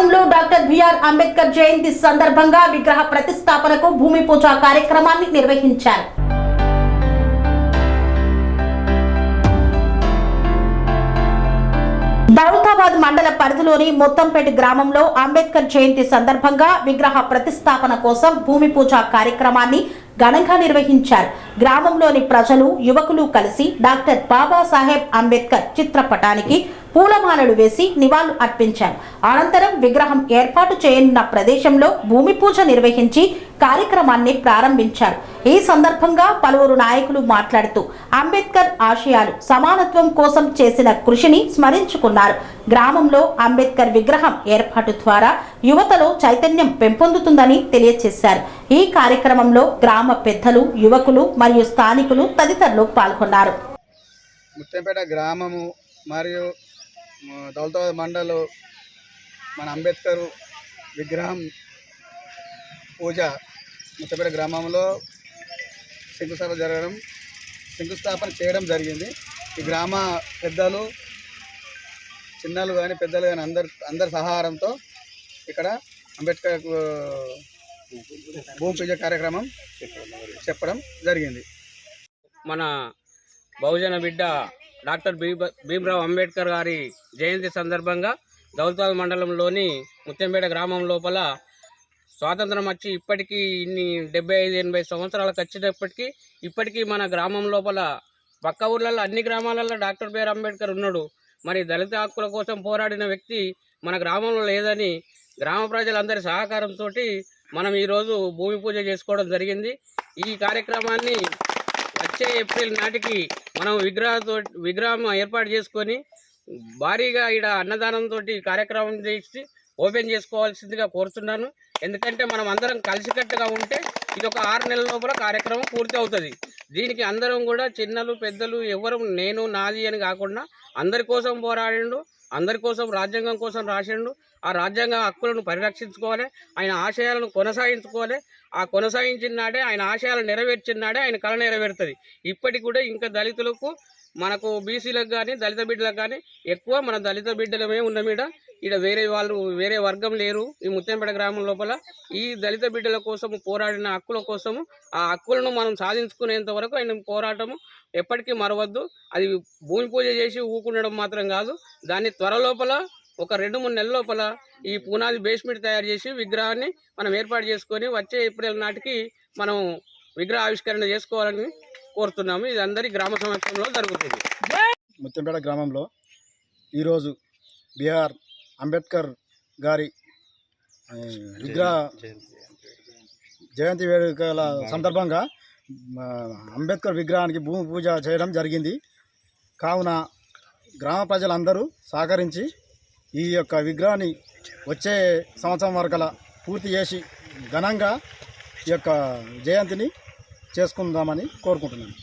గ్రామంలో doctor BR Ambedkar జయంతి సందర్భంగా విగ్రహ ప్రతిష్టాపనకు భూమి పూజ కార్యక్రమాన్ని నిర్వహించారు. దౌలతాబాద్ మండల పరిధిలోని మొత్తంపేట గ్రామంలో అంబేద్కర్ జయంతి సందర్భంగా విగ్రహ ప్రతిష్టాపన కోసం భూమి పూజ కార్యక్రమాన్ని ఘనంగా నిర్వహించారు. గ్రామంలోని ప్రజలు, యువకులు కలిసి డాక్టర్ బాబాసాహెబ్ అంబేద్కర్ చిత్రపటానికి పూలమాలలు వేసి నివాళులు అర్పించారు. అనంతరం విగ్రహం ఏర్పాటు చేయనున్న ప్రదేశంలో భూమి పూజ నిర్వహించి కార్యక్రమాన్ని ప్రారంభించారు. ఈ సందర్భంగా పలువురు నాయకులు మాట్లాడుతూ అంబేద్కర్ ఆశయాలు, సమానత్వం కోసం చేసిన కృషిని స్మరించుకున్నారు. గ్రామంలో అంబేద్కర్ విగ్రహం ఏర్పాటు ద్వారా యువతలో చైతన్యం పెంపొందుతుందని తెలియజేశారు. ఈ కార్యక్రమంలో గ్రామ పెద్దలు, యువకులు మరియు స్థానికులు తదితరులు పాల్గొన్నారు. ముత్తంపేట గ్రామము మరియు దౌలతాబాద్ మండలం మన అంబేద్కర్ విగ్రహం పూజ ముత్తంపేట గ్రామంలో శంకుస్థాపన చేయడం జరిగింది. ఈ గ్రామ పెద్దలు, చిన్నలు కానీ పెద్దలు కానీ అందరి సహాయంతో ఇక్కడ అంబేద్కర్ భూమి పూజ కార్యక్రమం చెప్పడం జరిగింది. మన బహుజన బిడ్డ డాక్టర్ భీమ్రావ్ అంబేద్కర్ గారి జయంతి సందర్భంగా దౌలతాబాద్ మండలంలోని ముత్తంపేట గ్రామం లోపల స్వాతంత్రం వచ్చి ఇప్పటికీ ఇన్ని 75-80 సంవత్సరాలకు వచ్చినప్పటికీ ఇప్పటికీ మన గ్రామం లోపల పక్క ఊర్లలో అన్ని గ్రామాలలో డాక్టర్ బిఆర్ అంబేద్కర్ ఉన్నాడు. మరి దళిత హక్కుల కోసం పోరాడిన వ్యక్తి మన గ్రామంలో లేదని గ్రామ ప్రజలందరి సహకారంతో మనం ఈరోజు భూమి పూజ చేసుకోవడం జరిగింది. ఈ కార్యక్రమాన్ని వచ్చే ఏప్రిల్ నాటికి మనం విగ్రహం ఏర్పాటు చేసుకొని భారీగా ఇక్కడ అన్నదానంతో కార్యక్రమం చేసి ఓపెన్ చేసుకోవాల్సిందిగా కోరుతున్నాను. ఎందుకంటే మనం అందరం కలిసికట్టుగా ఉంటే ఇది ఒక 6 నెలల లోపల కార్యక్రమం పూర్తి అవుతుంది. దీనికి అందరం కూడా చిన్నలు పెద్దలు ఎవరు నేను నాది అని కాకుండా అందరి కోసం పోరాడిండు, అందరి కోసం రాజ్యాంగం కోసం రాసిండు. ఆ రాజ్యాంగ హక్కులను పరిరక్షించుకోవాలి, ఆయన ఆశయాలను కొనసాగించుకోవాలి. ఆ కొనసాగించిన నాడే, ఆయన ఆశయాలు నెరవేర్చిన నాడే ఆయన కళ నెరవేరుతుంది. ఇప్పటికి కూడా ఇంకా దళితులకు, మనకు బీసీలకు కానీ దళిత బిడ్డలకు కానీ ఎక్కువ మన దళిత బిడ్డలమే ఉన్నమీడ. ఇక్కడ వేరే వర్గం లేరు. ఈ ముత్తంపేట గ్రామం లోపల ఈ దళిత బిడ్డల కోసము పోరాడిన హక్కుల కోసము, ఆ హక్కులను మనం సాధించుకునేంత వరకు ఆయన పోరాటము ఎప్పటికీ మరవద్దు. అది భూమి పూజ చేసి ఊకుండడం మాత్రం కాదు, దాన్ని త్వర లోపల ఒక 2-3 నెలల లోపల ఈ పునాది బేస్మెంట్ తయారు చేసి విగ్రహాన్ని మనం ఏర్పాటు చేసుకొని వచ్చే ఏప్రిల్ నాటికి మనం విగ్రహ ఆవిష్కరణ చేసుకోవాలని కోరుతున్నాము. ఇది అందరి గ్రామ సమక్షంలో జరుగుతుంది. ముత్తంపేట గ్రామంలో ఈరోజు బిఆర్ అంబేద్కర్ గారి విగ్రహ జయంతి వేడుకల సందర్భంగా అంబేద్కర్ విగ్రహానికి భూమి పూజ చేయడం జరిగింది. కావున గ్రామ ప్రజలందరూ సహకరించి ఈ యొక్క విగ్రహాన్ని వచ్చే సంవత్సరం వరకలా పూర్తి చేసి ఘనంగా ఈ యొక్క జయంతిని చేసుకుందామని కోరుకుంటున్నాను.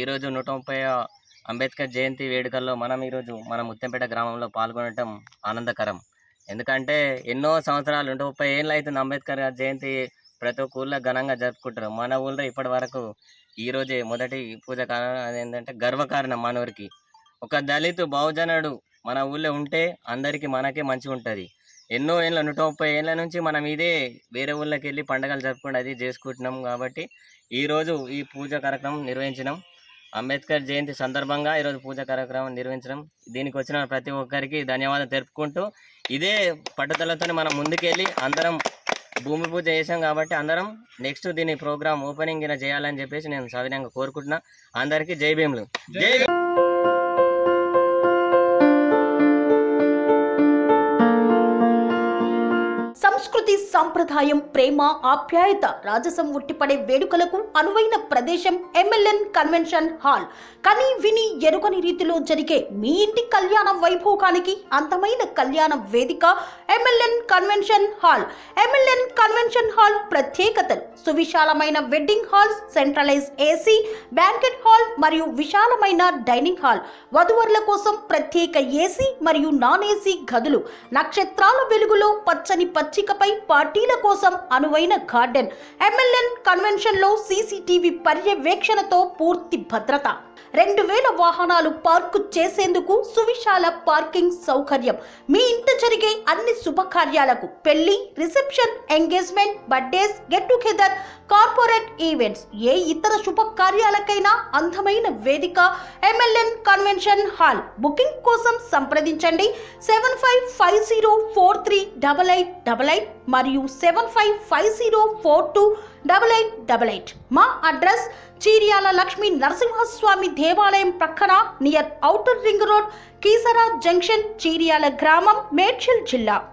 ఈరోజు 130వ అంబేద్కర్ జయంతి వేడుకల్లో మనం ఈరోజు మన ముత్తంపేట గ్రామంలో పాల్గొనడం ఆనందకరం. ఎందుకంటే ఎన్నో సంవత్సరాలు 130 ఏళ్ళు అవుతుంది అంబేద్కర్ జయంతి ప్రతి ఒక్క ఊళ్ళో ఘనంగా జరుపుకుంటారు. మన ఊళ్ళో ఇప్పటి వరకు ఈరోజే మొదటి పూజ కారణం ఏంటంటే గర్వకారణం. మన ఊరికి ఒక దళితు బహుజనుడు మన ఊళ్ళో ఉంటే అందరికీ మనకే మంచిగా ఉంటుంది. ఎన్నో ఏళ్ళ 130 ఏళ్ళ నుంచి మనం ఇదే వేరే ఊళ్ళకి వెళ్ళి పండుగలు జరుపుకుంటూ అది చేసుకుంటున్నాం. కాబట్టి ఈరోజు ఈ పూజ కార్యక్రమం నిర్వహించినాం. అంబేద్కర్ జయంతి సందర్భంగా ఈరోజు పూజ కార్యక్రమం నిర్వహించడం, దీనికి వచ్చిన ప్రతి ఒక్కరికి ధన్యవాదాలు తెలుపుకుంటూ ఇదే పట్టుదలతో మనం ముందుకెళ్ళి అందరం భూమి పూజ చేసాం. కాబట్టి అందరం నెక్స్ట్ దీని ప్రోగ్రామ్ ఓపెనింగ్ చేయాలని చెప్పేసి నేను సవినయంగా కోరుకుంటున్నా. అందరికీ జై భీములు. జై సంస్కృతి, సంప్రదాయం, ప్రేమ, ఆప్యాయత, రాజసం ఉట్టిపడే వేడుకలకు అనువైన ప్రదేశం MLN కన్వెన్షన్ హాల్. కని విని ఎరుగని రీతిలో జరిగే మీ ఇంటి కళ్యాణ వైభోగానికి అందమైన కళ్యాణ వేదిక MLN convention hall. MLN convention hall ప్రత్యేకతలు: సువిశాలమైన wedding halls, centralise AC banquet hall మరియు విశాలమైన డైనింగ్ హాల్. వధువరుల కోసం ప్రత్యేక AC మరియు నాన్ AC గదులు. నక్షత్రాల వెలుగులో పచ్చని పచ్చిక వేదికపై పార్టీల కోసం అనువైన గార్డెన్, MLN కన్వెన్షన్ లో CCTV పర్యవేక్షణతో పూర్తి భద్రత, 2000 వాహనాలు పార్కు చేసేందుకు సువిశాల పార్కింగ్ సౌకర్యం. మీ ఇంట జరిగే అన్ని శుభకార్యాలకు, పెళ్లి, reception, engagement, birthdays, get together, corporate events, ఏ ఇతర శుభకార్యాలకైనా అందమైన వేదిక MLN కన్వెన్షన్ హాల్. బుకింగ్ కోసం సంప్రదించండి 7550438888 మరియు 7550428888. మా అడ్రస్ చీర్యాల లక్ష్మీ నరసింహస్వామి దేవాలయం ప్రక్కన, near outer ring road, Keesara junction, Cheeryal గ్రామం, మేడ్చల్ జిల్లా.